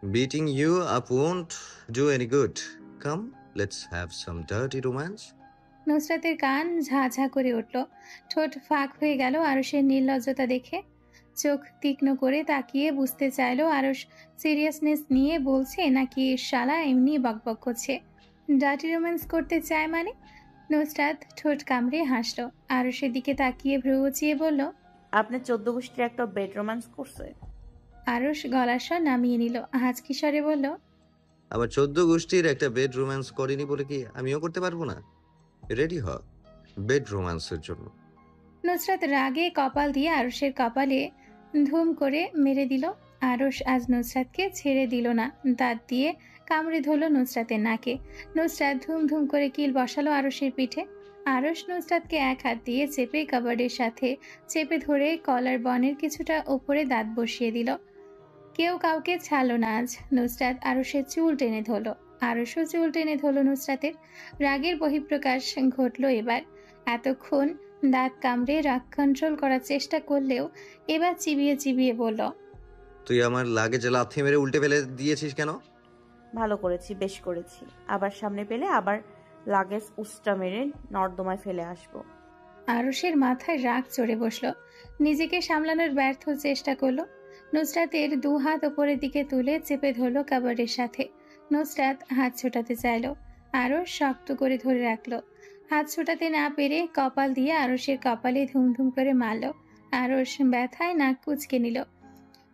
Beating you up won't do any good. Come, let's have some dirty romance. নুসরাতের কান ঝাঝা করে উঠল, ঠোঁট ফাঁক হয়ে গেল আরুষের নির্লজ্জতা দেখে। চোখ তীক্ষ্ণ করে তাকিয়ে বুঝতে চাইল আরুষ সিরিয়াসনেস নিয়ে বলছে নাকি শালা এমনি বকবক করছে। ডার্টি রোম্যান্স করতে চায় মানে? নুসরাত ঠোঁট কামড়ে হাসল, আরুষের দিকে তাকিয়ে ভ্রু উঁচিয়ে বলল, আপনার 14 গোষ্ঠীর একটা বেড রোম্যান্স করছে? আরুষ গলার স্বর নামিয়ে নিল, হাঁচকি স্বরে বলল, আবার 14 গোষ্ঠীর একটা বেড রোম্যান্স করেনি বলে কি আমিও করতে পারবো না? রেডি হ বেড রোম্যান্সের জন্য। নুসরাত রাগে কপাল দিয়ে আরুষের কপালে ধুম করে মেরে দিল। আরুষ আজ নুসরাতকে ছেড়ে দিল না, দাঁত দিয়ে কামড়ে ধরল নুসরাতের নাকে। নুসরাত ধুম ধুম করে কিল বসালো আরুষের পিঠে। আরুষ নুসরাতকে এক হাত দিয়ে চেপে কাবার্ডের সাথে চেপে ধরে কলার বনের কিছুটা ওপরে দাঁত বসিয়ে দিল। কেউ কাউকে ছাড়ল না আজ। নুসরাত আরুষের চুল টেনে ধরল, আরুষও চুল টেনে ধরল নুসরাতের। রাগের বহিঃপ্রকাশ ঘটল এবার। এতক্ষণ দাঁত কামড়ে রাগ কন্ট্রোল করার চেষ্টা করলেও এবার চিবিয়ে চিবিয়ে বলল, তুই আমার লাগেজে লাথি মেরে উল্টে ফেলে দিয়েছিস কেন? ভালো করেছি, বেশ করেছি। আবার সামনে পেলে আবার লাগেজ উস্টা মেরে নর্দমায় ফেলে আসবো। আরুষের মাথায় রাগ চড়ে বসলো, নিজেকে সামলানোর ব্যর্থ চেষ্টা করলো। নুসরাতের দু হাত ওপরের দিকে তুলে চেপে ধরলো কাবারের সাথে। নুসরাত হাত ছোটাতে চাইলো, আরুষ শক্ত করে ধরে রাখলো। হাত ছোটাতে না পেরে কপাল দিয়ে আরুষের কপালে ধুমধুম করে মারল। আরুষ ব্যথায় নাক কুঁচকে নিল।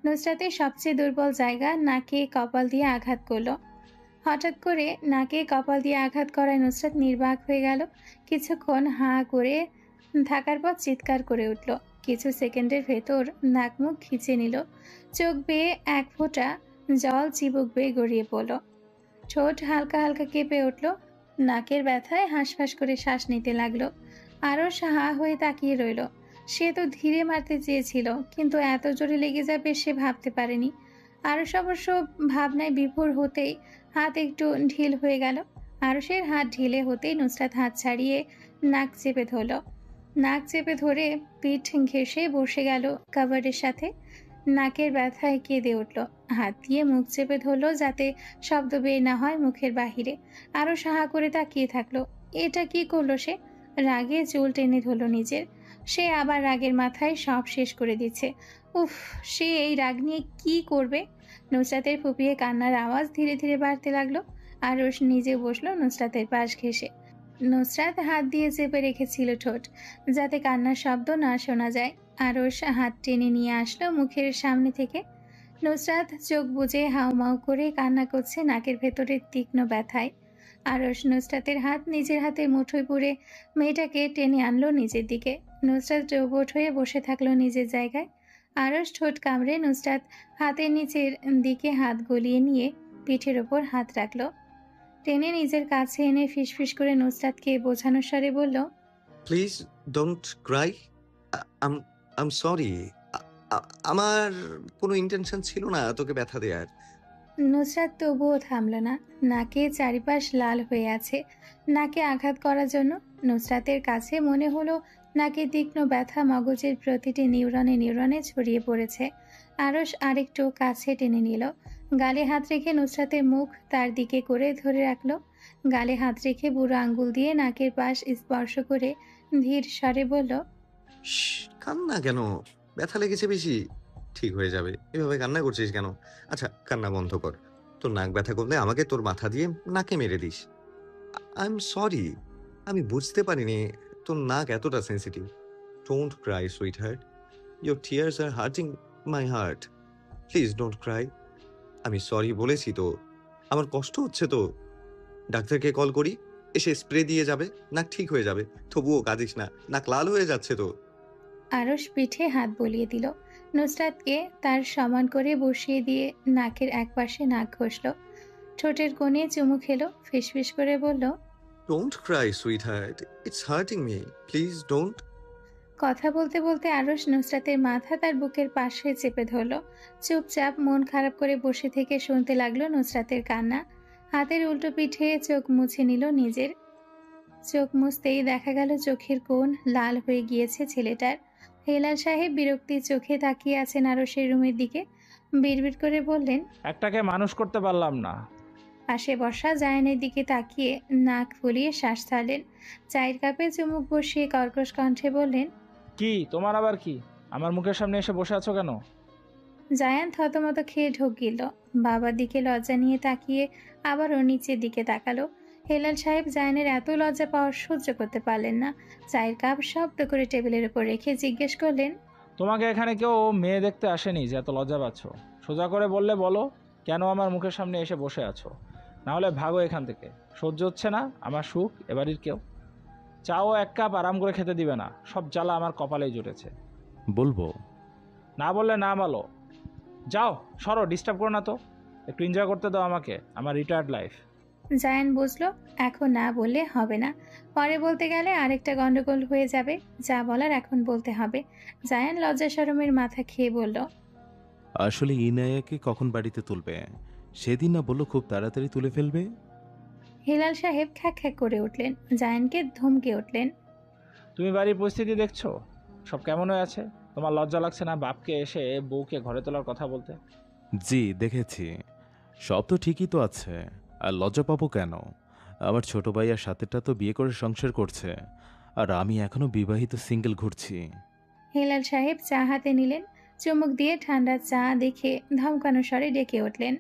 নুসরাতের সবচেয়ে দুর্বল জায়গা নাকে কপাল দিয়ে আঘাত করলো। হঠাৎ করে নাকে কপাল দিয়ে আঘাত করায় নুসরাত নির্বাক হয়ে গেল। কিছুক্ষণ হাঁ করে থাকার পর চিৎকার করে উঠল। কিছু সেকেন্ডের ভেতর নাক মুখ খিচে নিল, চোখ বেয়ে এক ফোঁটা জল চিবুক বেয়ে গড়িয়ে পড়ল। ঠোঁট হালকা হালকা কেঁপে উঠল, নাকের ব্যথায় হাঁসফাঁস করে শ্বাস নিতে লাগলো। আরও হা হয়ে তাকিয়ে রইল। সে তো ধীরে মারতে চেয়েছিল, কিন্তু এত জোরে লেগে যাবে সে ভাবতে পারেনি। আরশ অবশ্য ভাবনায় বিভোর হতেই হাত একটু ঢিল হয়ে গেল। আরশের হাত ঢিলে হতেই নুসরাত হাত ছাড়িয়ে নাক চেপে ধরল। নাক চেপে ধরে পিঠ ঘেঁষে বসে গেল কাভারের সাথে। নাকের ব্যথায় কেঁদে উঠল, হাত দিয়ে মুখ চেপে ধরল যাতে শব্দ বের না হয় মুখের বাহিরে। আরো সাহা করে তাকিয়ে থাকলো। এটা কি করলো সে? রাগে চুল টেনে ধরল নিজের। সে আবার রাগের মাথায় সব শেষ করে দিচ্ছে। উফ, সে এই রাগ নিয়ে কি করবে? নুসরাতের ফুপিয়ে কান্নার আওয়াজ ধীরে ধীরে বাড়তে লাগলো। আরশ নিজে বসলো নুসরাতের পাশ ঘেঁষে। নুসরাত হাত দিয়ে চেপে রেখেছিল ঠোঁট, যাতে কান্নার শব্দ না শোনা যায়। আরশ হাত টেনে নিয়ে আসলো মুখের সামনে থেকে। নুসরাত চোখ বুজে হাউমাউ করে কান্না করছে নাকের ভেতরের তীক্ষ্ণ ব্যথায়। আরশ নুসরাতের হাত নিজের হাতের মুঠোয় পুরে মেয়েটাকে টেনে আনলো নিজের দিকে। নুসরাত রোবট হয়ে বসে থাকলো নিজের জায়গায়। আরশ ঠোঁট কামড়ে নুসরাত হাতের নিচের দিকে হাত গলিয়ে নিয়ে পিঠের ওপর হাত রাখলো। টেনে নিজের কাছে এনে ফিসফিস করে নুসরাতকে বোঝানোর স্বরে বলল, please don't cry. I'm I'm sorry. আমার কোনো ইন্টেনশন ছিল না তোকে ব্যথা দেওয়ার। নুসরাত তবুও থামল না। নাকে চারিপাশ লাল হয়ে আছে নাকে আঘাত করার জন্য। নুসরাতের কাছে মনে হলো নাকে তীক্ষ্ণ ব্যথা মগজের প্রতিটি নিউরনে নিউরনে ছড়িয়ে পড়েছে। আরশ আরেকটু কাছে টেনে নিল। গালে হাত রেখে নুসরাতের মুখ তার দিকে করে ধরে রাখলো। গালে হাত রেখে বুড়ো আঙ্গুল দিয়ে নাকের পাশ স্পর্শ করে ধীর স্বরে বলল, কান্না কেন? ব্যথা লেগেছে বেশি? ঠিক হয়ে যাবে। এভাবে কান্না করছিস কেন? আচ্ছা, কান্না বন্ধ কর। তোর নাক ব্যথা করলে আমাকে তোর মাথা দিয়ে নাকে মেরে দিস। I am sorry. আমি বুঝতে পারিনি তোর নাক এতটা sensitive. Don't cry sweetheart. Your tears are hurting my heart. Please don't cry. আমি সরি বলেছি তো। আমার কষ্ট হচ্ছে তো। ডাক্তারকে কল করি, এসে স্প্রে দিয়ে যাবে, নাক ঠিক হয়ে যাবে। তবুও কাঁদিস না, নাক লাল হয়ে যাচ্ছে তো। আরশ পিঠে হাত বলিয়ে দিল। নুসরাতকে তার সমান করে বসিয়ে দিয়ে নাকের একপাশে নাক ঘষল। ঠোঁটের কোণে চুমু খেলো, ফিসফিস করে বলল, don't cry sweet heart, it's hurting me, please don't. কথা বলতে বলতে আরশ নুসরাতের মাথা তার বুকের পাশে চেপে ধরল। চুপচাপ মন খারাপ করে বসে থেকে শুনতে লাগলো নুসরাতের কান্না। হাতের উল্টো পিঠে চোখ মুছে নিল নিজের। চোখ মুছতেই দেখা গেল চোখের কোণ লাল হয়ে গিয়েছে ছেলেটার। হেলাল সাহেব বিরক্তির চোখে তাকিয়ে আছেন আরশের রুমের দিকে। বিড়বিড় করে বললেন। একটাকে মানুষ করতে পারলাম না। পাশে বসা জায়ানের দিকে তাকিয়ে নাক ফুলিয়ে শ্বাস ছাড়লেন। চায়ের কাপে চুমুক বসিয়ে কর্কশ কণ্ঠে বললেন। কি তোমার আবার কি? আমার মুখের সামনে এসে বসে আছো কেন? জায়ান থতমত খেয়ে ঢোক গিল। বাবার দিকে লজ্জা নিয়ে তাকিয়ে আবারও নিচের দিকে তাকালো। হেলাল সাহেব জায়ানের এত লজ্জা পাওয়া সহ্য করতে পারলেন না। চায়ের কাপ শব্দ করে টেবিলের উপর রেখে জিজ্ঞেস করলেন। তোমাকে এখানে কেউ মেয়ে দেখতে আসেনি যে এত লজ্জা পাচ্ছ? সোজা করে বললে বলো কেন আমার মুখের সামনে এসে বসে আছো, না হলে ভাগো এখান থেকে। সহ্য হচ্ছে না আমার সুখ এবাড়ির কেউ। চাও এক কাপ আরাম করে খেতে দিবে না, সব জ্বালা আমার কপালেই জুটেছে। বলবো না বললে না বলো। যাও সরো, ডিস্টার্ব করো না তো, একটু এনজয় করতে দাও আমাকে, আমার রিটায়ার্ড লাইফ। জায়ান বুঝলো এখন না বললে হবে না, পরে বলতে গেলে আরেকটা গন্ডগোল হয়ে যাবে। যা বলার এখন বলতে হবে। জায়ান লজ্জা শরমের মাথা খেয়ে বলল। আসলে ইনায়াকে কখন বাড়িতে তুলবে? সেদিন না বললো খুব তাড়াতাড়ি তুলে ফেলবে। হেলাল সাহেব খ্যাক খ্যাক করে উঠলেন। জায়ানকে ধমকে উঠলেন। তুমি বাড়ির পরিস্থিতি দেখছো, সব কেমন হয়ে আছে? তোমার লজ্জা লাগছে না বাপকে এসে বউকে ঘরে তোলার কথা বলতে? জি দেখেছি, সব তো ঠিকই তো আছে, আর লজ্জা পাবো কেন? আমার ছোট ভাই আর সাথেরটা তো বিয়ে করে সংসার করছে, আর আমি এখনো বিবাহিত সিঙ্গেল ঘুরছি। হেলাল সাহেব চা হাতে নিলেন। চুমুক দিয়ে ঠান্ডা চা দেখে ধমকানো স্বরে ডেকে উঠলেন।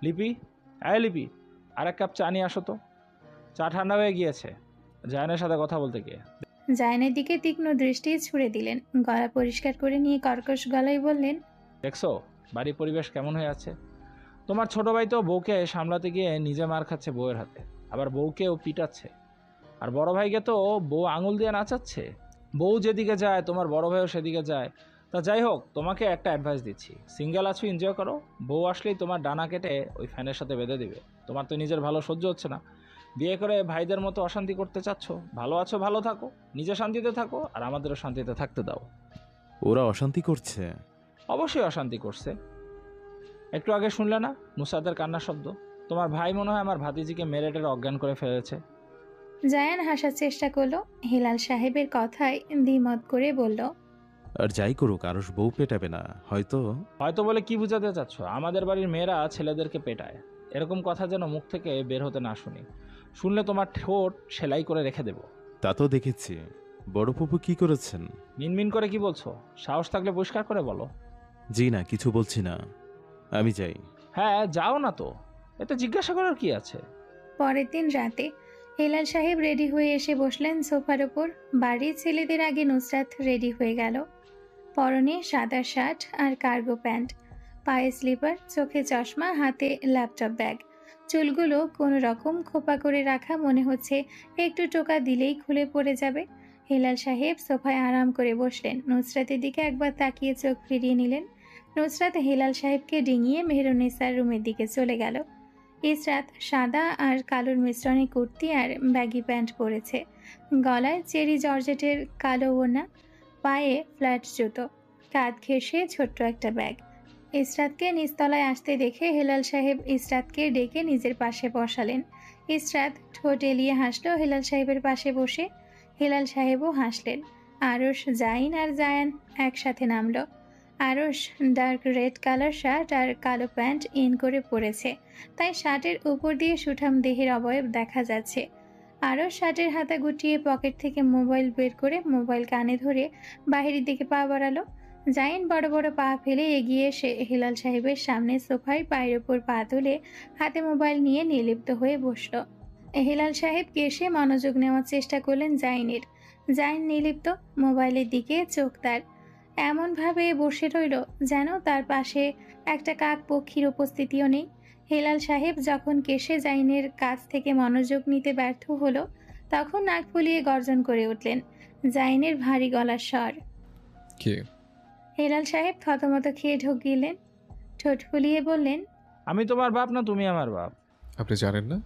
লিপি, আয় লিপি, আর এক কাপ চা নিয়ে আসো তো, চা ঠান্ডা হয়ে গিয়েছে। জায়ানের সাথে কথা বলতে গিয়ে। জায়ানের দিকে তীক্ষ্ণ দৃষ্টি ছুড়ে দিলেন। গলা পরিষ্কার করে নিয়ে কর্কশ গলায় বললেন। দেখছো বাড়ির পরিবেশ কেমন হয়ে আছে? তোমার ছোট ভাই তো বউকে সামলাতে গিয়ে নিজে মার খাচ্ছে বউয়ের হাতে, আবার বউকেও পিটাচ্ছে। আর বড় ভাইকে তো বউ আঙুল দিয়ে নাচাচ্ছে। বউ যেদিকে যায় তোমার বড় ভাইও সেদিকে যায়। তা যাই হোক, তোমাকে একটা অ্যাডভাইস দিচ্ছি, সিঙ্গেল আছো এনজয় করো, বউ আসলেই তোমার ডানা কেটে ওই ফ্যানের সাথে বেঁধে দিবে। তোমার তো নিজের ভালো সহ্য হচ্ছে না, বিয়ে করে ভাইদের মতো অশান্তি করতে চাচ্ছ। ভালো আছো ভালো থাকো, নিজে শান্তিতে থাকো, আর আমাদেরও শান্তিতে থাকতে দাও। ওরা অশান্তি করছে? অবশ্যই অশান্তি করছে। একটু আগে শুনলে না নুসরাতের কান্নার শব্দ? তোমার ভাই মনে হয় আমার ভাতিজিকে মেরে টেরে অজ্ঞান করে ফেলেছে। জায়ান হাসার চেষ্টা করলো। হেলাল সাহেবের কথায় দ্বিমত করে বলল। আর যাই করুক আরস বউ পেটাবে না হয়তো। হয়তো বলে কি বুঝাতে চাচ্ছ? আমাদের বাড়ির মেয়েরা ছেলেদেরকে পেটায়, এরকম কথা যেন মুখ থেকে বের হতে না শুনি। শুনলে তোমার ঠোঁট সেলাই করে রেখে দেব। তা তো দেখেছি। বড় ফুপু কি করেছেন? মিনমিন করে কি বলছো? সাহস থাকলে পরিষ্কার করে বলো। জি না, কিছু বলছি না, আমি যাই। হ্যাঁ যাও না তো, এতে জিজ্ঞাসা করার কি আছে? পরের দিন রাতে হেলাল সাহেব রেডি হয়ে এসে বসলেন সোফার ওপর। বাড়ির ছেলেদের আগে নুসরাত রেডি হয়ে গেল। পরনে সাদা শার্ট আর কার্গো প্যান্ট, পায়ে স্লিপার, চোখে চশমা, হাতে ল্যাপটপ ব্যাগ। চুলগুলো কোনো রকম খোপা করে রাখা, মনে হচ্ছে একটু টোকা দিলেই খুলে পড়ে যাবে। হেলাল সাহেব সোফায় আরাম করে বসলেন। নুসরাতের দিকে একবার তাকিয়ে চোখ ফিরিয়ে নিলেন। নুসরাত হেলাল সাহেবকে ডিঙিয়ে মেহরুনিসার রুমের দিকে চলে গেল। ইসরাত সাদা আর কালোর মিশ্রণে কুর্তি আর ব্যাগি প্যান্ট পরেছে। গলায় চেরি জর্জেটের কালো ওড়না, পায়ে ফ্ল্যাট জুতো, কাঁধ ঘেঁষে ছোট্ট একটা ব্যাগ। ইসরাতকে নিচতলায় আসতে দেখে হেলাল সাহেব ইসরাতকে ডেকে নিজের পাশে বসালেন। ইসরাত ঠোঁট এলিয়ে হাসলো হেলাল সাহেবের পাশে বসে। হেলাল সাহেবও হাসলেন। আরশ, জাইন আর জায়ান একসাথে নামলো। আরশ ডার্ক রেড কালার শার্ট আর কালো প্যান্ট ইন করে পরেছে, তাই শার্টের উপর দিয়ে সুঠাম দেহের অবয়ব দেখা যাচ্ছে। আরশ শার্টের হাতা গুটিয়ে পকেট থেকে মোবাইল বের করে মোবাইল কানে ধরে বাহিরের দিকে পা বাড়ালো। জাইন বড় বড় পা ফেলে এগিয়ে এসে হেলাল সাহেবের সামনে সোফায় পায়ের ওপর পা তুলে হাতে মোবাইল নিয়ে নির্লিপ্ত হয়ে বসল। হেলাল সাহেব কেসে মনোযোগ নেওয়ার চেষ্টা করলেন জাইনের। জাইন নির্লিপ্ত, মোবাইলের দিকে চোখ তার। এমনভাবে বসে রইল যেন তার পাশে একটা কাক পক্ষীর উপস্থিতিও নেই। হেলাল সাহেব যখন কেশে জাইনের কাছ থেকে মনোযোগ নিতে ব্যর্থ হলো, তখন নাক ফুলিয়ে গর্জন করে উঠলেন। জাইনের ভারী গলার স্বর। কে? হেলাল সাহেব থতমত খেয়ে ঢোক গিললেন। ঠোঁট ফুলিয়ে বললেন। আমি তোমার বাপ না তুমি আমার বাপ? আপনি জানেন না?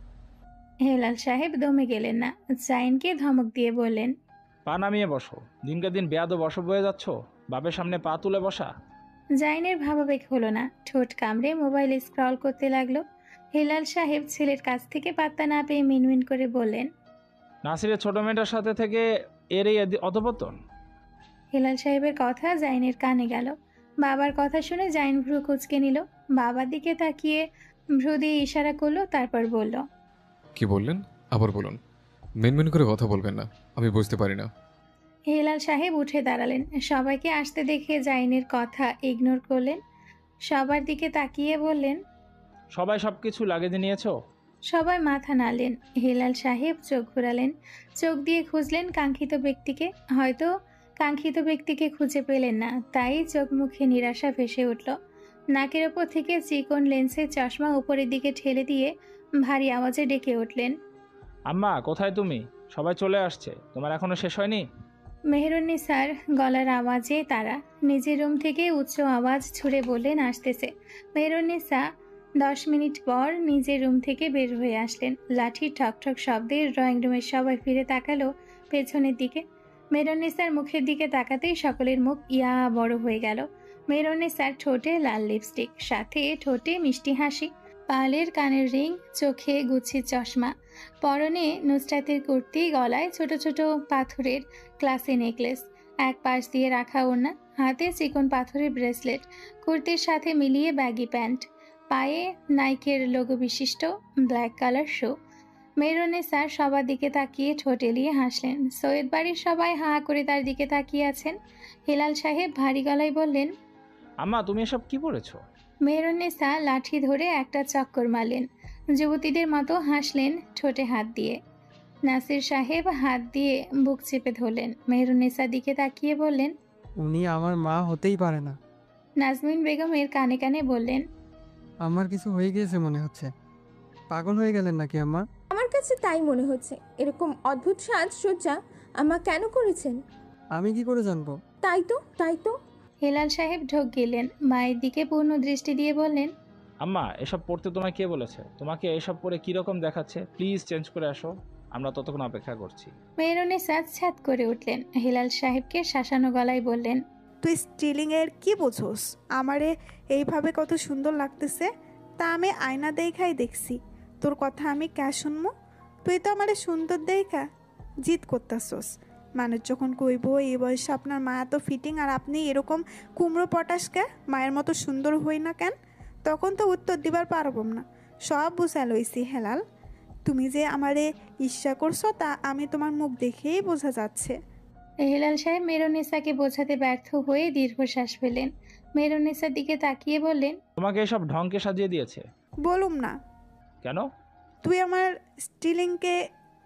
হেলাল সাহেব দমে গেলেন না, জাইনকে ধমক দিয়ে বললেন। পা নামিয়ে বসো, দিনকে দিন বেয়াদব অসভ্য হয়ে যাচ্ছ, বাপের সামনে পা তুলে বসা। জাইনের ভাবাবেগ হলো না, ঠোঁট কামড়ে মোবাইল স্ক্রল করতে লাগলো। হেলাল সাহেব ছেলের কাছ থেকে পাত্তা না পেয়ে মিনমিন করে বললেন। নাসিরের ছোট মেয়েটার সাথে থেকে এর এই অধপতন। হেলাল সাহেবের কথা জাইনের কানে গেল। বাবার কথা শুনে জাইন ভ্রু কুঁচকে নিল। বাবার দিকে তাকিয়ে ভ্রু দিয়ে ইশারা করলো, তারপর বলল, কি বললেন? আবার বলুন। মেনমেন করে কথা বলবেন না, আমি বুঝতে পারি না। হেলাল সাহেব উঠে দাঁড়ালেন। সবাইকে আসতে দেখে জাইনের কথা ইগনোর করলেন। সবার দিকে তাকিয়ে বললেন, সবাই সব কিছু লাগেজে নিয়েছো? সবাই মাথা নাড়লেন। হেলাল সাহেব চোখ ঘোরালেন, চোখ দিয়ে খুঁজলেন কাঙ্ক্ষিত ব্যক্তিকে। হয়তো কাঙ্ক্ষিত ব্যক্তিকে খুঁজে পেলেন না, তাই চোখ মুখে নিরাশা ভেসে উঠল। নাকের ওপর থেকে চিকন লেন্সের চশমা উপরের দিকে ঠেলে দিয়ে ভারী আওয়াজে ডেকে উঠলেন, আম্মা কোথায় তুমি? সবাই চলে আসছে, তোমার এখনো শেষ হয়নি? মেহেরুন্নিসার গলার আওয়াজে তারা নিজের রুম থেকে উচ্চ আওয়াজ ছুড়ে বললেন, আসতেছে। মেহেরুন্নিসা 10 মিনিট পর নিজের রুম থেকে বের হয়ে আসলেন। লাঠির ঠকঠক শব্দে ড্রয়িং রুমের সবাই ফিরে তাকালো পেছনের দিকে। মেহেরুন্নিসার মুখের দিকে তাকাতেই সকলের মুখ ইয়া বড় হয়ে গেল। মেহেরুন্নিসার ঠোঁটে লাল লিপস্টিক, সাথে ঠোঁটে মিষ্টি হাসি, পালের কানের রিং, চোখে গুচ্ছির চশমা, পরনে নুসরাতের কুর্তি, গলায় ছোট ছোট পাথরের ক্লাসি নেকলেস, এক পাশ দিয়ে রাখা ওড়না, হাতে চিকন পাথরের ব্রেসলেট, কুর্তির সাথে মিলিয়ে ব্যাগি প্যান্ট, পায়ে নাইকের লোগো বিশিষ্ট ব্ল্যাক কালার শু। মেহেরুন্নিসার সবার দিকে তাকিয়ে ঠোঁট এলিয়ে হাসলেন। সৈয়দ বাড়ির সবাই হাঁ করে তার দিকে তাকিয়ে আছেন। হেলাল সাহেব ভারী গলায় বললেন, আম্মা তুমি এসব কি পড়েছো? মেহেরুন্নিসা লাঠি ধরে একটা চক্কর মারলেন। যুবতীদের মতো হাসলেন ঠোঁটে হাত দিয়ে। নাসির সাহেব হাত দিয়ে বুক চেপে ধরলেন। মেহেরুন্নিসার দিকে তাকিয়ে বললেন, উনি আমার মা হতেই পারে না। নাজমিন বেগমের কানে কানে বললেন, আমার কিছু হয়ে গিয়েছে মনে হচ্ছে। পাগল হয়ে গেলেন নাকি আম্মা? আমার কাছে তাই মনে হচ্ছে। এরকম অদ্ভুত সাজসজ্জা আমা কেন করেছেন? আমি কি করে জানবো? তাই তো হেলাল সাহেব ঢোক গেলেন। মায়ের দিকে পূর্ণ দৃষ্টি দিয়ে বললেন, আম্মা এসব পড়তে তোমায় কে বলেছে? তোমাকে এসব পরে কিরকম দেখাচ্ছে? প্লিজ চেঞ্জ করে আসো, আমরা ততক্ষণ অপেক্ষা করছি। মেহেরুন্নিসা ছ্যাৎ করে উঠলেন। হেলাল সাহেবকে শাসানো গলায় বললেন, তুই স্টিলিংয়ের কি বোঝোস? আমারে এইভাবে কত সুন্দর লাগতেছে, তা আমি আয়না দেখাই দেখছি। তোর কথা আমি কে শুনবো? তুই তো আমারে সুন্দর দেখা জিদ করতেছস। মানুষ যখন কইব এই বয়সে আপনার মা এত ফিটিং আর আপনি এরকম কুমড়ো পটাশ কে মায়ের মতো সুন্দর হই না কেন, তখন তো উত্তর দিবার পারব না। সব বুঝা লইছি হেলাল। তুমি যে আমারে ঈর্ষা করছো তা আমি তোমার মুখ দেখেই বোঝা যাচ্ছে। হেলাল সাহেব মেহেরুন্নিসাকে বোঝাতে ব্যর্থ হয়ে দীর্ঘশ্বাস ফেললেন। মেহেরুন্নিসার দিকে তাকিয়ে বললেন, তোমাকে এসব ঢংকে সাজিয়ে দিয়েছে? বলুম না, কেন? তুই আমার স্টিলিংকে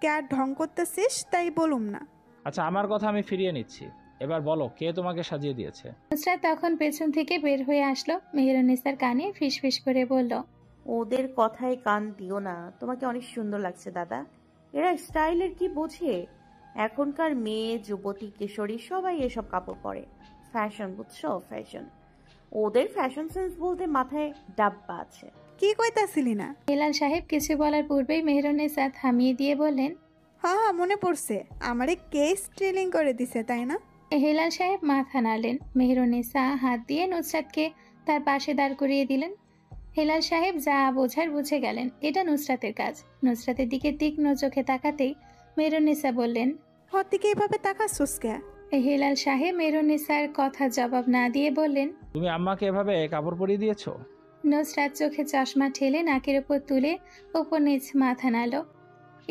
কে ঢং করতেছিস তাই বলুম না। আচ্ছা আমার কথা আমি ফিরিয়ে নিচ্ছি, এবার বলো কে তোমাকে সাজিয়ে দিয়েছে? নুসরাত তখন পেছন থেকে বের হয়ে আসলো। মেহেরুন্নিসার কানে ফিসফিস করে বলল, ওদের কথায় কান দিও না, তোমাকে অনেক সুন্দর লাগছে দাদা। এরা স্টাইলের কি বোঝে? এখনকার মেয়ে, যুবতী, কিশোরী সবাই এসব কাপড় পরে। ফ্যাশন, বুঝছো? ফ্যাশন। ওদের ফ্যাশন সেন্স বলতে মাথায় ডাব্বা আছে। কি কইতাছিলি না? হেলাল সাহেব কিছু বলার পূর্বেই মেহেরুন্নিসা থামিয়ে দিয়ে বললেন, হ্যাঁ মনে পড়ছে, আমারে কে স্টিলিং করে দিছে তাই না? হেলাল সাহেব মাথা নাড়লেন। মেহেরুন্নিসা হাত দিয়ে নুসরাতকে তার পাশে দাঁড় করিয়ে দিলেন। হেলাল সাহেব যা বোঝার বুঝে গেলেন, এটা নুসরাতের কাজ। নুসরাতের দিকে তীক্ষ্ণ চোখে তাকাতেই মেহেরুন্নিসা বললেন, হতিকে এভাবে তাকাচ্ছস কে? হেলাল সাহেব মেহেরুন্নিসার কথা জবাব না দিয়ে বললেন, তুমি আম্মাকে এভাবে কাপড় পরিয়ে দিয়েছো? নুসরাত চোখে চশমা ঠেলে নাকের ওপর তুলে ওপর নিচ মাথা নাড়ল।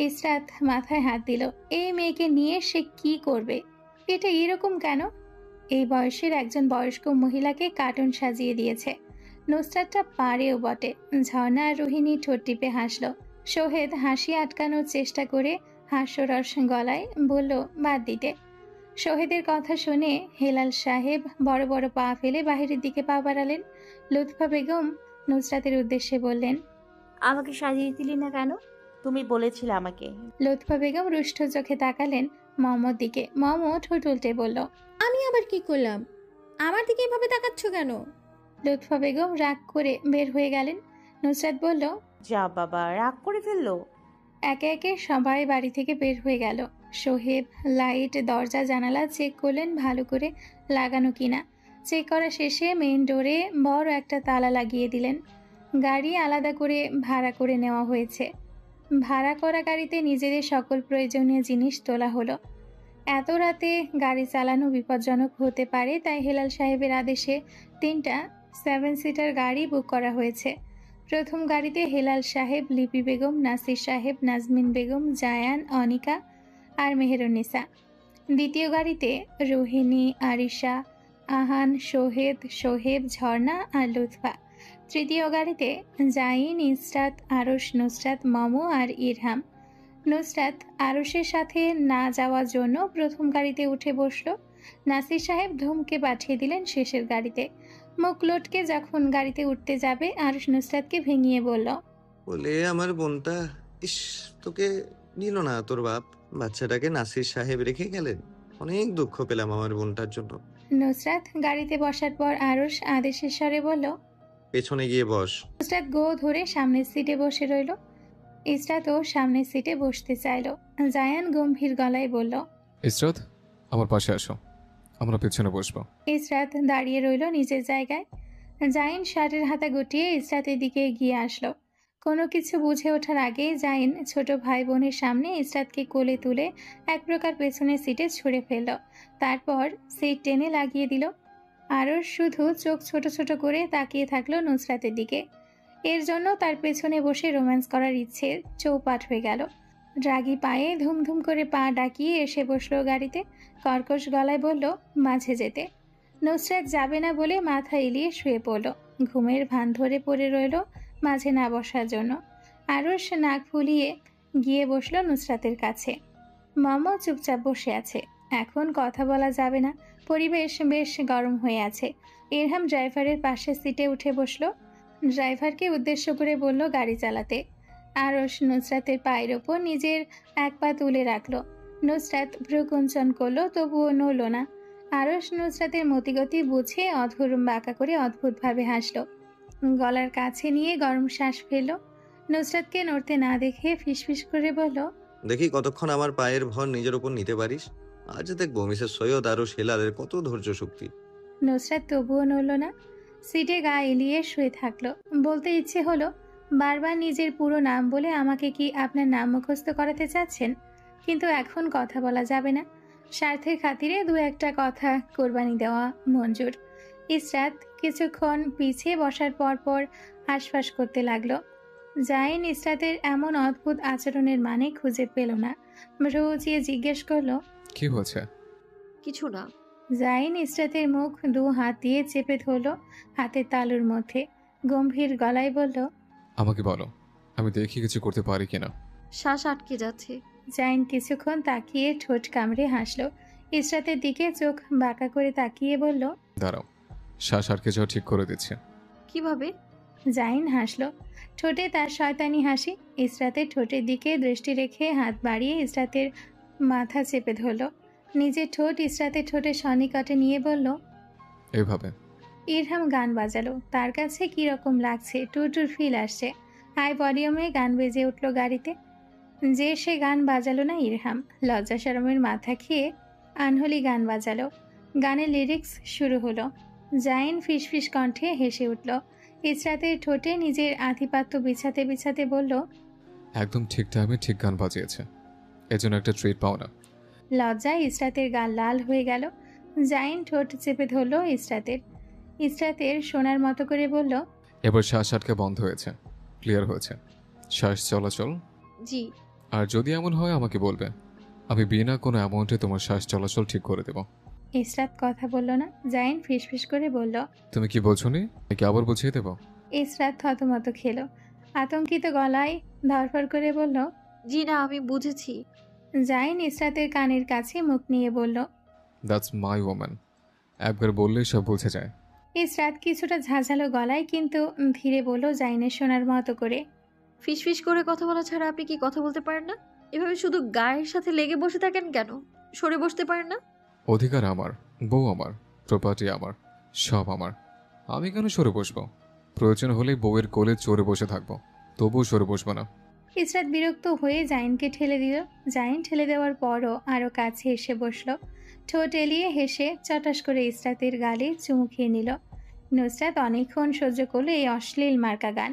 ইসরাত মাথায় হাত দিল। এই মেয়েকে নিয়ে সে কি করবে? এটা এরকম কেন? এই বয়সের একজন বয়স্ক মহিলাকে কার্টুন সাজিয়ে দিয়েছে। নুসরাতটা পারেও বটে। ঝর্ণা আর রোহিণী ঠোঁট টিপে হাসল। সোহেদ হাসি আটকানোর চেষ্টা করে হাস্যরস গলায় বলল, বাদ দিতে। সোহেদের কথা শুনে হেলাল সাহেব বড় বড় পা ফেলে বাহিরের দিকে পা বাড়ালেন। লুৎফা বেগম নুসরাতের উদ্দেশ্যে বললেন, আমাকে সাজিয়ে দিলি না কেন? তুমি বলেছিলে আমাকে। লুৎফা বেগম রুষ্ট চোখে তাকালেন মমর দিকে। মম ঠোঁট উল্টে বলল, আমি আবার কি করলাম? আমার দিকে এভাবে তাকাচ্ছ কেন? লুৎফা বেগম রাগ করে বের হয়ে গেলেন। নুসরাত বলল, যা বাবা, রাগ করে ফেললো। একে একে সবাই বাড়ি থেকে বের হয়ে গেল। সোহেব লাইট, দরজা, জানালা চেক করলেন ভালো করে লাগানো কিনা। চেক করা শেষে মেইন ডোরে বড় একটা তালা লাগিয়ে দিলেন। গাড়ি আলাদা করে ভাড়া করে নেওয়া হয়েছে। ভাড়া করা গাড়িতে নিজেদের সকল প্রয়োজনীয় জিনিস তোলা হলো। এত রাতে গাড়ি চালানো বিপজ্জনক হতে পারে, তাই হেলাল সাহেবের আদেশে 3টা 7 সিটার গাড়ি বুক করা হয়েছে। প্রথম গাড়িতে হেলাল সাহেব, লিপি বেগম, নাসির সাহেব, নাজমিন বেগম, জায়ান, অনিকা আর মেহেরুন্নিসা। দ্বিতীয় গাড়িতে রোহিণী, আরিশা, আহান, সোহেব, ঝর্ণা আর লুৎফা। তৃতীয় গাড়িতে জাইন, ইসরাত, আরশ, নুসরাত, মমো আর ইরহাম। নুসরাত আরশের সাথে না যাওয়ার জন্য প্রথম গাড়িতে উঠে বসলো। নাসির সাহেব ধমকে পাঠিয়ে দিলেন শেষের গাড়িতে। মুখ লটকে যখন গাড়িতে উঠতে যাবে আরশ নুসরাতকে ভেঙিয়ে বলল, বলে আমার বোনটা, ইস, তোকে নিল না তোর বাপ। বাচ্চাটাকে নাসির সাহেব রেখে গেলেন। অনেক দুঃখ পেলাম আমার বোনটার জন্য। নুসরাত গাড়িতে বসার পর আরশ আদেশের স্বরে বলল, পেছনে গিয়ে বস। নুসরাত গো ধরে সামনের সিটে বসে রইল। ইসরাতও সামনের সিটে বসতে চাইল। জায়ান গম্ভীর গলায় বলল, ইসরাত, আমার পাশে আসো, আমরা পেছনে বসবো। ইসরাত দাঁড়িয়ে রইল নিজের জায়গায়। জাইন শার্টের হাতা গুটিয়ে ইসরাতের দিকে এগিয়ে আসলো। কোনো কিছু বুঝে ওঠার আগে জাইন ছোট ভাই বোনের সামনে ইসরাতকে কোলে তুলে এক প্রকার পেছনের সিটে ছুঁড়ে ফেলল। তারপর সিট টেনে লাগিয়ে দিল। আরও শুধু চোখ ছোট ছোট করে তাকিয়ে থাকলো নুসরাতের দিকে। এর জন্য তার পেছনে বসে রোম্যান্স করার ইচ্ছে চৌপাট হয়ে গেল। রাগী পায়ে ধুমধুম করে পা ডাকিয়ে এসে বসলো গাড়িতে। কর্কশ গলায় বলল, মাঝে যেতে। নুসরাত যাবে না বলে মাথা এলিয়ে শুয়ে পড়ল। ঘুমের ভান ধরে পড়ে রইল মাঝে না বসার জন্য। আরশ নাক ফুলিয়ে গিয়ে বসলো নুসরাতের কাছে। মামা চুপচাপ বসে আছে। এখন কথা বলা যাবে না, পরিবেশ বেশ গরম হয়ে আছে। ইরহাম ড্রাইভারের পাশের সিটে উঠে বসলো। ড্রাইভারকে উদ্দেশ্য করে বলল গাড়ি চালাতে। আরশ নুসরাতের পায়ের ওপর নিজের এক পা তুলে রাখলো। নুসরাত ভ্রুকুঞ্চন করলো, তবুও নড়ল না। আরশ নুসরাতের মতিগতি বুঝে অধর বাঁকা করে অদ্ভুতভাবে হাসলো। গলার কাছে নিয়ে গরম শ্বাস ফেলল। নুসরাতকে নড়তে না দেখে ফিসফিস করে বলল, দেখি কতক্ষণ আমার পায়ের ভর নিজের উপর নিতে পারিস। আজ দেখবো মিসেস সৈয়দ আর হেলালের কত ধৈর্য শক্তি। নুসরাত তবুও নড়ল না। সিটে গা এলিয়ে শুয়ে থাকলো। বলতে ইচ্ছে হলো, বারবার নিজের পুরো নাম বলে আমাকে কি আপনার নাম মুখস্থ করাতে চাচ্ছেন? কিন্তু এখন কথা বলা যাবে না। স্বার্থের খাতিরে দু একটা কথা কোরবানি দেওয়া মঞ্জুর। ইসরাত কিছুক্ষণ পিছিয়ে বসার পর হাঁসফাঁস করতে লাগলো। জাইন ইসরাতের এমন অদ্ভুত আচরণের মানে খুঁজে পেল না। ভ্রু উঁচিয়ে জিজ্ঞেস করলো, কি হয়েছে? কিছু না। জাইন ইসরাতের মুখ দু হাত দিয়ে চেপে ধরল হাতের তালুর মধ্যে। গম্ভীর গলায় বলল, আমাকে বলো, আমি দেখি কিছু করতে পারি কিনা। শ্বাস আটকে যাচ্ছে। জাইন কিছুক্ষণ তাকিয়ে ঠোঁট কামড়ে হাসলো। ইসরাতের দিকে চোখ বাঁকা করে তাকিয়ে বলল, দাঁড়াও, শ্বাস আটকে যাওয়া ঠিক করে দিচ্ছে। কিভাবে? জাইন হাসলো, ঠোঁটে তার শয়তানি হাসি। ইসরাতের ঠোঁটের দিকে দৃষ্টি রেখে হাত বাড়িয়ে ইসরাতের মাথা চেপে ধরল। নিজের ঠোঁট ইসরাতের ঠোঁটের সন্নিকটে নিয়ে বলল, এইভাবে। ইরহাম গান বাজালো। তার কাছে কিরকম লাগছে, টুটুর ফিল আসছে। হাই ভলিউমে গান বেজে উঠল গাড়িতে। যে সে গান বাজালো না ইরহাম। লজ্জা শরমের মাথা খেয়ে আনহলি গান বাজালো। গানের লিরিক্স শুরু হলো। জাইন ফিসফিস কণ্ঠে হেসে উঠল। ইসরাতের ঠোঁটে নিজের আধিপত্য বিছাতে বিছাতে বলল, একদম ঠিক টাইমে ঠিক গান বাজিয়েছে, এজন্য একটা ট্রিট পাও না। লজ্জায় ইসরাতের গাল লাল হয়ে গেল। জাইন ঠোঁট চেপে ধরল ইসরাতের। ইসরাতের শোনার মতো করে বলল, এবার শ্বাস আটকে বন্ধ হয়েছে, ক্লিয়ার হয়েছে শ্বাস চলাচল। জি। আর যদি এমন হয় আমাকে বলবে, আমি বিনা কোনো অ্যামাউন্টে তোমার শ্বাস চলাচল ঠিক করে দেব। ইসরাত কথা বলল না। জাইন ফিসফিস করে বলল, তুমি কি বলছো নি? নাকি আবার বুঝিয়ে দেব? ইসরাত থতমত খেলো। আতঙ্কিত গলায় ধরফড় করে বলল, জি না, আমি বুঝেছি। জাইন ইসরাতের কানের কাছে মুখ নিয়ে বলল, দ্যাটস মাই ওম্যান। একবার বললেই সব বুঝে যায়। ইসরাত কিছুটা ঝাঁঝালো গলায় কিন্তু ধীরে বলল জাইনের শোনার মতো করে, ফিসফিস করে কথা বলা ছাড়া আপনি কি কথা বলতে পারেন না? এভাবে শুধু গায়ের সাথে লেগে বসে থাকেন কেন? সরে বসতে পারেন না? অধিকার আমার, বউ আমার, প্রপার্টি আমার, সব আমার। আমি কেন সরে বসবো? প্রয়োজন হলে বউয়ের কোলে চড়ে বসে থাকবো, তবুও সরে বসবো না। ইসরাত বিরক্ত হয়ে জাইনকে ঠেলে দিল। জাইন ঠেলে দেওয়ার পরও আরো কাছে এসে বসলো। ঠোঁট এলিয়ে হেসে চটাস করে ইসরাতের গালে চুমু খেয়ে নিল। নুসরাত অনেকক্ষণ সহ্য করলো এই অশ্লীল মার্কা গান।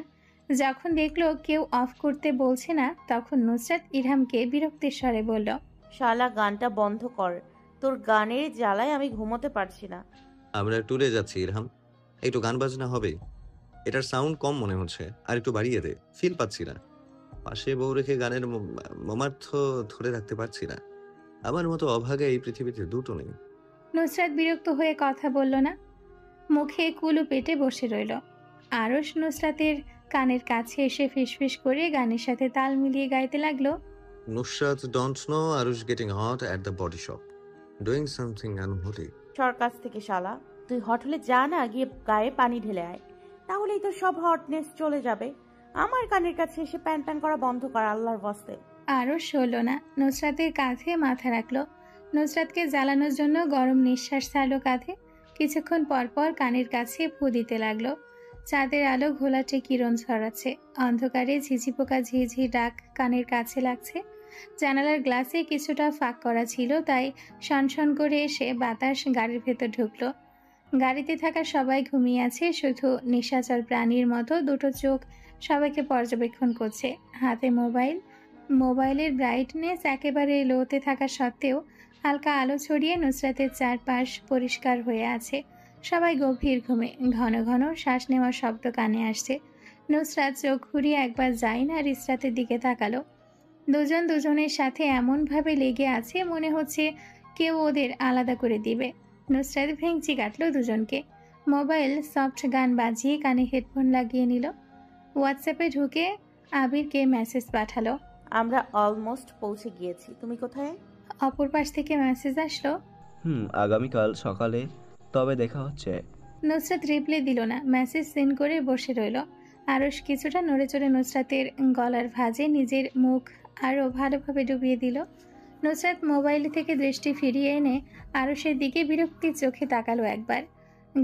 যখন দেখলো কেউ অফ করতে বলছে না, তখন নুসরাত ইরহামকে বিরক্তির স্বরে বলল, শালা গানটা বন্ধ কর, তোর গানের জ্বালায় আমি ঘুমোতে পারছি না। আমরা ট্যুরে যাচ্ছি ইরহাম। একটু গান বাজনা হবে? এটার সাউন্ড কম মনে হচ্ছে, আর একটু বাড়িয়ে দে, ফিল পাচ্ছি না। পাশে বউ রেখে গানের মমার্থ ধরে রাখতে পারছি না। আমার মতো অভাগা এই পৃথিবীতে দুটো নেই। নুসরাত বিরক্ত হয়ে কথা বলল না, মুখে কুলু পেটে বসে রইল। আরশ নুসরাতের কানের কাছে এসে ফিসফিস করে গানের সাথে তাল মিলিয়ে গাইতে লাগলো। Nusrat don't know Aarush getting hot at the body shop, doing something unholy. সর কাছ থেকে শালা, তুই হট হলে যা না, গিয়ে গায়ে পানি ঢেলে আয়, তাহলেই তো সব হটনেস চলে যাবে। আমার কানের কাছে এসে প্যান প্যান করা বন্ধ কর আল্লাহর ওয়াস্তে। আরশ হল না, নুসরাতের কাঁধে মাথা রাখলো। নুসরাতকে জ্বালানোর জন্য গরম নিঃশ্বাস ছাড়লো কাঁধে। কিছুক্ষণ পর পর কানের কাছে ফু দিতে লাগলো। চাঁদের আলো ঘোলাটে কিরণ ছড়াচ্ছে, অন্ধকারে ঝিঝি পোকা ঝিঝি ডাক কানের কাছে লাগছে। জানালার গ্লাসে কিছুটা ফাঁক করা ছিল, তাই শনশন করে এসে বাতাস গাড়ির ভেতর ঢুকলো। গাড়িতে থাকা সবাই ঘুমিয়ে আছে, শুধু নিশাচর প্রাণীর মতো দুটো চোখ সবাইকে পর্যবেক্ষণ করছে। হাতে মোবাইলের ব্রাইটনেস একেবারে লোতে থাকা সত্ত্বেও হালকা আলো ছড়িয়ে নুসরাতের চারপাশ পরিষ্কার হয়ে আছে। সবাই গভীর ঘুমে, ঘন ঘন শ্বাস নেওয়ার শব্দ কানে আসছে। নুসরাত চোখ ঘুরিয়ে একবার জাইন আর ইসরাতের দিকে তাকালো। দুজন দুজনের সাথে এমনভাবে লেগে আছে, মনে হচ্ছে কেউ ওদের আলাদা করে দিবে। নুসরাত ভেঙচি কাটলো দুজনকে। মোবাইল সফট গান বাজিয়ে কানে হেডফোন লাগিয়ে নিল। হোয়াটসঅ্যাপে ঢুকে আবিরকে মেসেজ পাঠালো। আমরা অলমোস্ট পৌঁছে গিয়েছি, তুমি কোথায়? অপর পাশ থেকে মেসেজ আসলো, আগামীকাল সকালে তবে দেখা হচ্ছে। নুসরাত রিপ্লাই দিল না, মেসেজ সেন্ড করে বসে রইল। আরশ কিছুটা নড়ে চড়ে নুসরাতের গলার ভাঁজে নিজের মুখ আরও ভালোভাবে ডুবিয়ে দিল। নুসরাত মোবাইল থেকে দৃষ্টি ফিরিয়ে এনে আরশের দিকে বিরক্তির চোখে তাকালো একবার।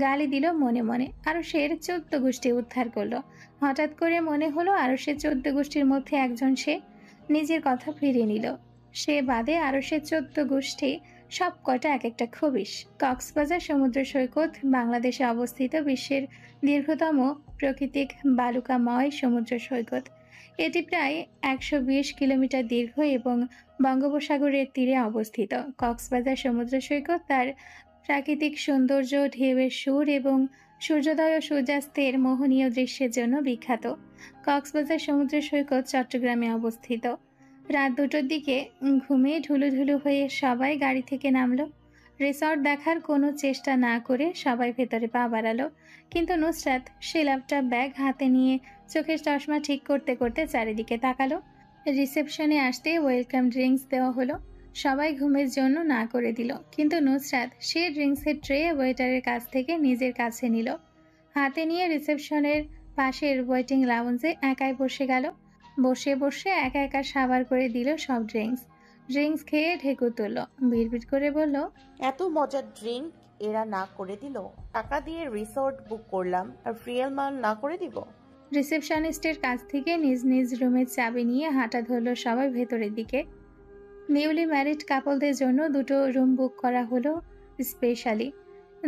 গালি দিল মনে মনে। আরশের 14 গোষ্ঠী উদ্ধার করলো। হঠাৎ করে মনে হলো আরশের 14 গোষ্ঠীর মধ্যে একজন সে। নিজের কথা ফিরিয়ে নিল। সে বাদে আরশের 14 গোষ্ঠী সব কটা এক একটা খবিশ। কক্সবাজার সমুদ্র সৈকত বাংলাদেশে অবস্থিত বিশ্বের দীর্ঘতম প্রাকৃতিক বালুকাময় সমুদ্র সৈকত। এটি প্রায় 120 কিলোমিটার দীর্ঘ এবং বঙ্গোপসাগরের তীরে অবস্থিত। কক্সবাজার সমুদ্র সৈকত তার প্রাকৃতিক সৌন্দর্য, ঢেউয়ের সুর এবং সূর্যোদয় ও সূর্যাস্তের মোহনীয় দৃশ্যের জন্য বিখ্যাত। কক্সবাজার সমুদ্র সৈকত চট্টগ্রামে অবস্থিত। রাত 2টোর দিকে ঘুমিয়ে ঢুলুঢুলু হয়ে সবাই গাড়ি থেকে নামলো। রিসর্ট দেখার কোনো চেষ্টা না করে সবাই ভেতরে পা বাড়ালো। কিন্তু নুসরাত সে ল্যাপটপ ব্যাগ হাতে নিয়ে চোখের চশমা ঠিক করতে করতে চারিদিকে তাকালো। রিসেপশনে আসতে ওয়েলকাম ড্রিঙ্কস দেওয়া হলো। সবাই ঘুমের জন্য না করে দিল, কিন্তু নুসরাত সে ড্রিঙ্কসের ট্রে ওয়েটারের কাছ থেকে নিজের কাছে নিল। হাতে নিয়ে রিসেপশনের পাশের ওয়েটিং লাউঞ্জে একাই বসে গেল। বসে বসে একা একা সাবার করে দিল সব ড্রিঙ্কস খেয়ে ঢেকুর তুলল। বিড়বিড় করে বলল, এত মজার ড্রিঙ্ক এরা না করে দিল? টাকা দিয়ে রিসোর্ট বুক করলাম আর ফ্রিয়েল মাল না করে দিব? রিসেপশনিস্টের কাছ থেকে নিজ নিজ রুমের চাবি নিয়ে হাঁটা ধরলো সবাই ভেতরের দিকে। নিউলি ম্যারিড কাপলদের জন্য 2টো রুম বুক করা হলো স্পেশালি।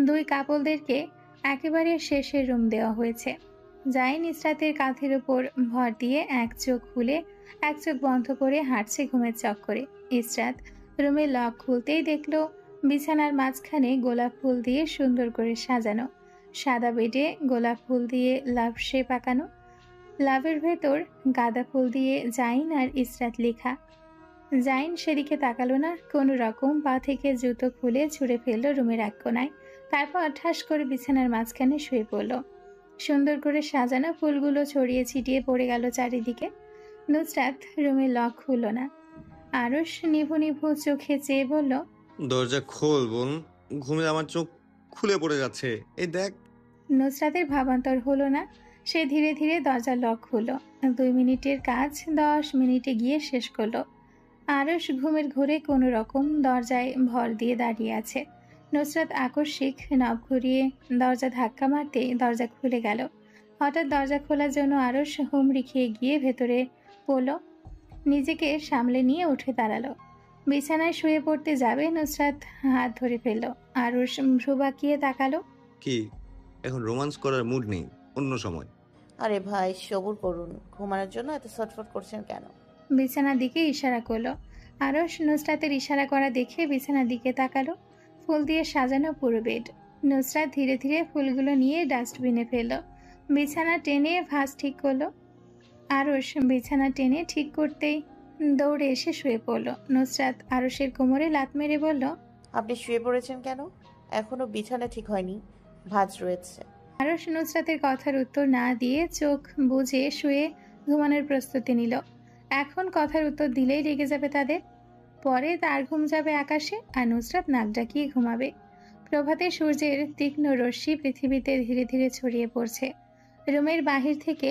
2 কাপলদেরকে একেবারে শেষের রুম দেওয়া হয়েছে। জাইন ইসরাতের কাঁধের উপর ভর দিয়ে এক চোখ খুলে এক চোখ বন্ধ করে হাঁটছে ঘুমের চক্করে। ইসরাত রুমের লক খুলতেই দেখলো বিছানার মাঝখানে গোলাপ ফুল দিয়ে সুন্দর করে সাজানো। সাদা বেডে গোলাপ ফুল দিয়ে লাভ শেপ আঁকানো। লাভের ভেতর গাঁদা ফুল দিয়ে জাইন আর ইসরাত লেখা। জাইন সেদিকে তাকালো না, কোনো রকম পা থেকে জুতো খুলে ছুঁড়ে ফেললো রুমের এক কোনায়। তারপর ঠাস করে বিছানার মাঝখানে শুয়ে পড়লো। সুন্দর করে সাজানো ফুলগুলো ছড়িয়ে ছিটিয়ে পড়ে গেল চারিদিকে। নুসরাত রুমের লক খুলল না। আরশ নিভু নিভু চোখে চেয়ে বলল, দরজা খোল বোন, ঘুমে আমার চোখ খুলে পড়ে যাচ্ছে, এই দেখ। নুসরাতের ভাবান্তর হলো না। সে ধীরে ধীরে দরজার লক খুলল। 2 মিনিটের কাজ 10 মিনিটে গিয়ে শেষ করলো। আরশ ঘুমের ঘোরে কোনো রকম দরজায় ভর দিয়ে দাঁড়িয়ে আছে। নুসরাত আকস্মিক নব ঘুরিয়ে দরজা ধাক্কা মারতেই দরজা খুলে গেল। হঠাৎ দরজা খোলার জন্য আরশ হুমড়ি খেয়ে গিয়ে ভেতরে পড়ল। নিজেকে সামলে নিয়ে উঠে দাঁড়ালো। বিছানায় শুয়ে পড়তে যাবে, নুসরাত হাত ধরে ফেলল। আরশ ভ্রু বাঁকিয়ে তাকালো। কি এখন রোমান্স করার মুড নেই, অন্য সময়। আরে ভাই সবুর করুন, ঘুমানোর জন্য এত ছটফট করছেন কেন? বিছানার দিকে ইশারা করলো। আরশ নুসরাতের ইশারা করা দেখে বিছানার দিকে তাকালো। ফুল দিয়ে সাজানো পুরো বেড, নুসরাত ধীরে ধীরে ফুলগুলো নিয়ে ডাস্টবিনে ফেলল। বিছানা টেনে ভাঁজ ঠিক করলো। আরশ বিছানা টেনে ঠিক করতেই দৌড়ে এসে শুয়ে পড়ল। নুসরাত আরশের কোমরে লাত মেরে বলল, আপনি শুয়ে পড়েছেন কেন? এখনো বিছানা ঠিক হয়নি, ভাঁজ রয়েছে। আরশ নুসরাতের কথার উত্তর না দিয়ে চোখ বুজে শুয়ে ঘুমানোর প্রস্তুতি নিল। এখন কথার উত্তর দিলেই রেগে যাবে তাদের, পরে তার ঘুম যাবে আকাশে আর নুসরাত নাক ডাকিয়ে ঘুমাবে। প্রভাতে সূর্যের তীক্ষ্ণ রশ্মি পৃথিবীতে ধীরে ধীরে ছড়িয়ে পড়ছে। রুমের বাহির থেকে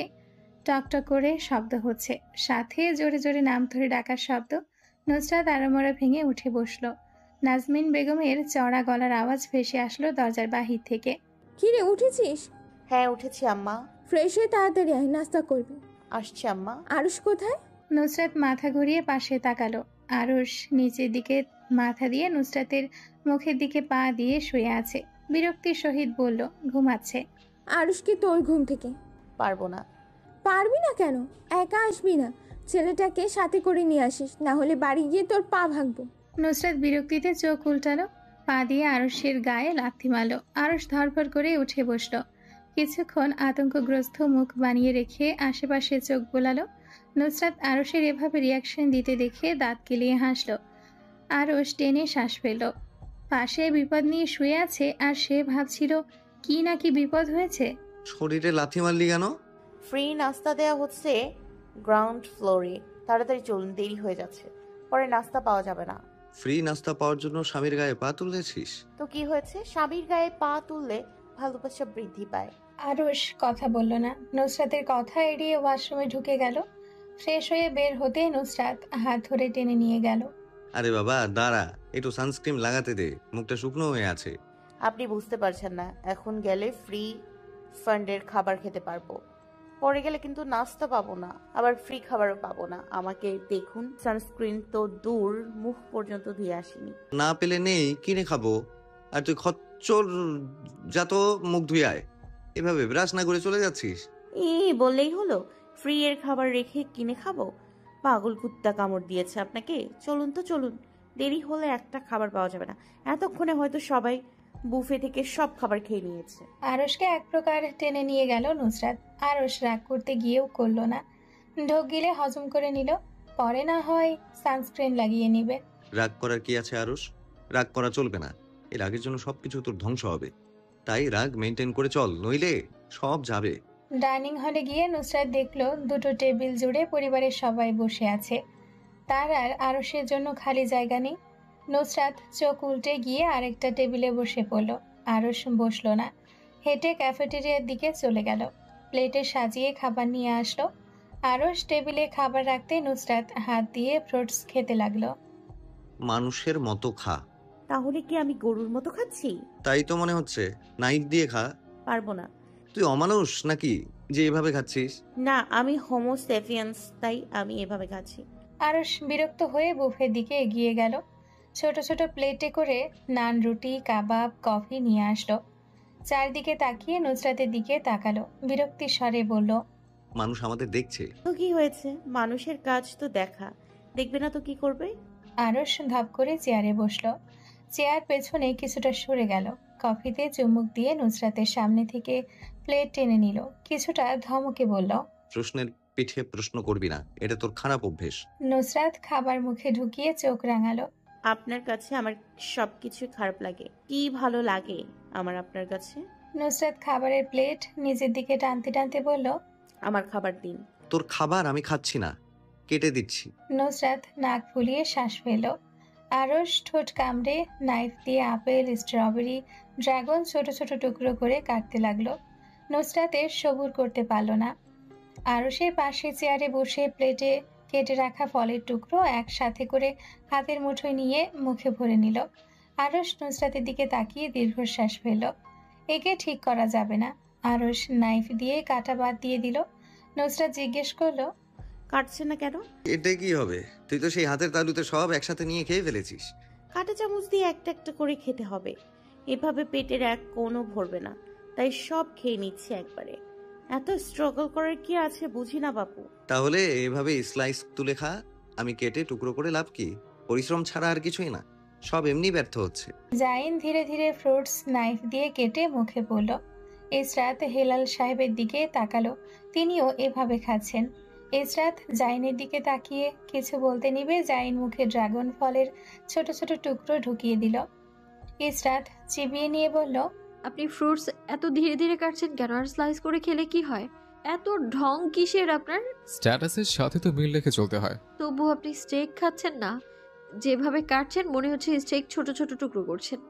টকটক করে শব্দ হচ্ছে, সাথে জোরে জোরে নাম ধরে ডাকার শব্দ। নুসরাত আড়মোড়া ভেঙে উঠে বসলো। নাজমিন বেগমের চড়া গলার আওয়াজ ভেসে আসলো দরজার বাহির থেকে। কি রে, উঠেছিস? হ্যাঁ উঠেছি আম্মা। ফ্রেশ হয়ে তাড়াতাড়ি আয়, নাস্তা করবি। আসছি আম্মা। আরুষ কোথায়? নুসরাত মাথা ঘুরিয়ে পাশে তাকালো। আরশ নিচের দিকে মাথা দিয়ে নুসরাতের মুখের দিকে পা দিয়ে শুয়ে আছে। বিরক্তির সহিত বলল, ঘুমাচ্ছে। আরুষকে তোর ঘুম থেকে। পারবো না। পারবি না কেন? একা আসবি না, ছেলেটাকে সাথে করে নিয়ে আসিস, না হলে বাড়ি গিয়ে তোর পা ভাঙবো। নুসরাত বিরক্তিতে চোখ উল্টালো, পা দিয়ে আরশের গায়ে লাথি মারল। আরশ ধরফর করে উঠে বসলো। কিছুক্ষণ আতঙ্কগ্রস্ত মুখ বানিয়ে রেখে আশেপাশে চোখ বোলালো। নুসরাত আরশের এভাবে রিয়াকশন দিতে দেখে দাঁত কেলিয়ে হাসলো। আরশ টেনে শ্বাস ফেলল। পাশে বিপদ নিয়ে শুয়ে আছে আর সে ভাবছিল কি নাকি বিপদ হয়েছে। শরীরে লাথি মারলি কেন? ফ্রি নাস্তা দেয়া হচ্ছে গ্রাউন্ড ফ্লোরে, তাড়াতাড়ি চলুন, দেরি হয়ে যাচ্ছে, পরে নাস্তা পাওয়া যাবে না। ফ্রি নাস্তা পাওয়ার জন্য স্বামীর গায়ে পা তুলেছিস? তো কি হয়েছে, স্বামীর গায়ে পা তুললে ভালোবাসা বৃদ্ধি পায়। আরশ কথা বলল না। নুসরাতের কথা এড়িয়ে ওয়াশরুমে ঢুকে গেল। ফ্রেশ হয়ে বের হতে নুসরাত হাত ধরে টেনে নিয়ে গেল। আরে বাবা দাঁড়া, একটু সানস্ক্রিন লাগাতে দে, মুখটা শুকনো হয়ে আছে। আপনি বুঝতে পারছেন না, এখন গেলে ফ্রি ফান্ডের খাবার খেতে পারবো, পরে গেলে কিন্তু নাস্তা পাবো না, আবার ফ্রি খাবারও পাবো না। আমাকে দেখুন, সানস্ক্রিন তো দূর, মুখ পর্যন্ত ধুয়ে আসিনি। না পেলে নেই, কিনে খাবো। আর তুই খচ্চর, যা তো মুখ ধুয়ে আয়। এভাবে ব্রাশ না করে চলে যাচ্ছিস? বললেই হলো, ফ্রি এর খাবার রেখে কিনে খাবো? পাগল কুত্তা কামড় দিয়েছে আপনাকে। চলুন তো চলুন, দেরি হলে একটা খাবার পাওয়া যাবে না। এতক্ষণে হয়তো সবাই বুফে থেকে সব খাবার খেয়ে নিয়েছে। আরশকে এক প্রকার টেনে নিয়ে গেল নুসরাত। আরশ রাগ করতে গিয়েও করলো না, ঢোক গিলে হজম করে নিল, পরে না হয় সানস্ক্রিন লাগিয়ে নিবে। রাগ করার কি আছে আরুষ? রাগ করা চলবে না, এর আগের জন্য সবকিছু তোর ধ্বংস হবে। তাই রাগ মেনটেন করে চল, নইলে সব যাবে। ডাইনিং হলে গিয়ে নুসরাত দেখলো দুটো টেবিল জুড়ে পরিবারের সবাই বসে আছে, তার আর আরশের জন্য খালি জায়গা নেই। নুসরাত চোখ উল্টে গিয়ে আরেকটা টেবিলে বসে পড়লো। আরশ বসলো না, হেঁটে ক্যাফেটেরিয়ার দিকে চলে গেল। প্লেটে সাজিয়ে খাবার নিয়ে আসলো। আরশ টেবিলে খাবার রাখতে নুসরাত হাত দিয়ে ফ্রুটস খেতে লাগলো। মানুষের মতো খা। তাহলে কি আমি গরুর মতো খাচ্ছি? তাই তো মনে হচ্ছে, নাইফ দিয়ে খা। পারবো না। তুই অমানুষ নাকি যে এভাবে খাচ্ছিস? না, আমি হোমোসেপিয়েন্স, তাই আমি এভাবে খাচ্ছি। আরশ বিরক্ত হয়ে বুফের দিকে এগিয়ে গেল। ছোট ছোট প্লেটে করে নান, রুটি, কাবাব, কফি নিয়ে আসলো। চারদিকে তাকিয়ে নুসরাতের দিকে তাকালো, বিরক্তির স্বরে বলল, মানুষ আমাদের দেখছে। তো কি হয়েছে, মানুষের কাজ তো দেখা, দেখবে না তো কি করবে? আরশ ধাপ করে চেয়ারে বসলো। চেয়ার পেছনে কিছুটা সরে গেল। কফিতে চুমুক দিয়ে নুসরাতের সামনে থেকে প্লেট টেনে নিল। কিছুটা ধমকে বলল, প্রশ্নের পিঠে প্রশ্ন করবি না, এটা তোর খারাপ অভ্যেস। নুসরাত খাবার মুখে ঢুকিয়ে চোখ রাঙালো। আপনার কাছে আমার সবকিছু খারাপ লাগে? কি ভালো লাগে আমার আপনার কাছে? নুসরাত খাবারের প্লেট নিজের দিকে টানতে টানতে বলল, আমার খাবার দিন। তোর খাবার আমি খাচ্ছি না, কেটে দিচ্ছি। নুসরাত নাক ফুলিয়ে শ্বাস ফেল। আরশ ঠোঁট কামড়ে নাইফ দিয়ে আপেল, স্ট্রবেরি, ড্রাগন ছোট ছোট টুকরো করে কাটতে লাগলো। নুসরাতের সবুর করতে পারল না। আরশের পাশে চেয়ারে বসে প্লেটে কেটে রাখা ফলের টুকরো একসাথে করে হাতের মুঠোয় নিয়ে মুখে ভরে নিল। আরশ নুসরাতের দিকে তাকিয়ে দীর্ঘশ্বাস ফেলল। একে ঠিক করা যাবে না। আরশ নাইফ দিয়ে কাটা বাদ দিয়ে দিল। নুসরাত জিজ্ঞেস করলো, কাটছে না কেন? এটা কি হবে? তুই তো সেই হাতের তালুতে সব একসাথে নিয়ে খেয়ে ফেলেছিস। কাঁটা চামচ দিয়ে একটা একটা করে খেতে হবে, এভাবে পেটের এক কোণও ভরবে না, তাই সব খেয়ে নিচ্ছে একবারে। এত স্ট্রাগল করার কি আছে বুঝি না বাপু। তাহলে এভাবে স্লাইস তুলে খা, আমি কেটে টুকরো করে লাভ কি? পরিশ্রম ছাড়া আর কিছুই না। সব এমনি ব্যর্থ হচ্ছে। জাইন ধীরে ধীরে ফ্রুটস নাইফ দিয়ে কেটে মুখে পড়ল। ইসরাত হেলাল সাহেবের দিকে তাকালো, তিনিও এভাবে খাচ্ছেন। ইসরাত জাইনের দিকে তাকিয়ে কিছু বলতে নিবে জাইন মুখে ড্রাগন ফলের ছোট ছোট টুকরো ঢুকিয়ে দিল। ইসরাত চিবিয়ে নিয়ে বলল, আপনি ফ্রুটস এত ধীরে ধীরে কাটছেন কেন? আর স্লাইস করে খেলে কি হয়? এত ঢং কিসের আপনার? স্ট্যাটাসের সাথে তো মিল রেখে চলতে হয়। তবু আপনি স্টেক খাচ্ছেন না, যেভাবে কাটছেন মনে হচ্ছে স্টেক ছোট ছোট টুকরো করছেন।